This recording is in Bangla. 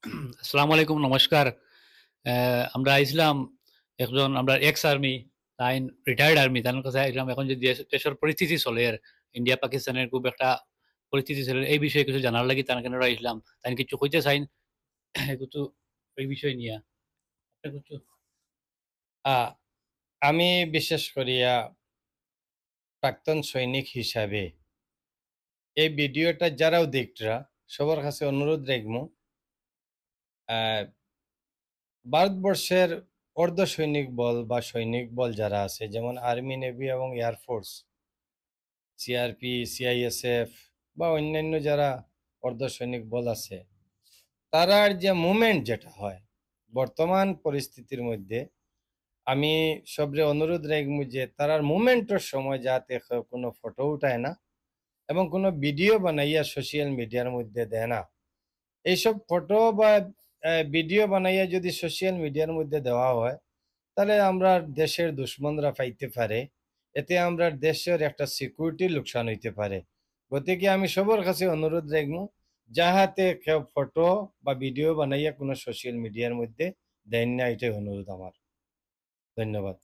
আসসালামু আলাইকুম, নমস্কার। আমরা আইছিলাম একজন আমরা এক্স আর্মি, তাই রিটায়ার্ড আর্মি, তার কাছে আইলাম এখন যে দেশের পরিস্থিতি চলে আর ইন্ডিয়া পাকিস্তানের খুব একটা পরিস্থিতি চলে এই বিষয়ে কিছু জানার লাগি তার কেন আইছিলাম। তাই কিছু কইতে চাইন কিছু এই বিষয় নিয়ে আপনি কিছু। আ আমি বিশেষ করিয়া প্রাক্তন সৈনিক হিসাবে এই ভিডিওটা যারাও দেখরা সবার কাছে অনুরোধ রাখবো, ভারতবর্ষের অর্ধ সৈনিক বল বা সৈনিক বল যারা আছে, যেমন আর্মি, নেভি এবং এয়ারফোর্স, সিআরপি, সিআইএসএফ বা অন্যান্য যারা অর্ধ সৈনিক বল আছে, তারার যে মুভমেন্ট যেটা হয় বর্তমান পরিস্থিতির মধ্যে, আমি সবরে অনুরোধ রাখবো যে তারার মুভমেন্টের সময় যাতে কোনো ফটো উঠায় না এবং কোনো ভিডিও বানাইয়া সোশ্যাল মিডিয়ার মধ্যে দেয় না। এইসব ফটো বা ভিডিও বানাইয়া যদি সোশ্যাল মিডিয়ার মধ্যে দেওয়া হয়, তাহলে আমরা দেশের দুশ্মনরা পাইতে পারে, এতে আমরা দেশের একটা সিকিউরিটি লোকসান হইতে পারে। গতিকে আমি সবার কাছে অনুরোধ রাখবো, যাহাতে কেউ ফটো বা ভিডিও বানাইয়া কোনো সোশ্যাল মিডিয়ার মধ্যে দেন না, এটাই অনুরোধ আমার। ধন্যবাদ।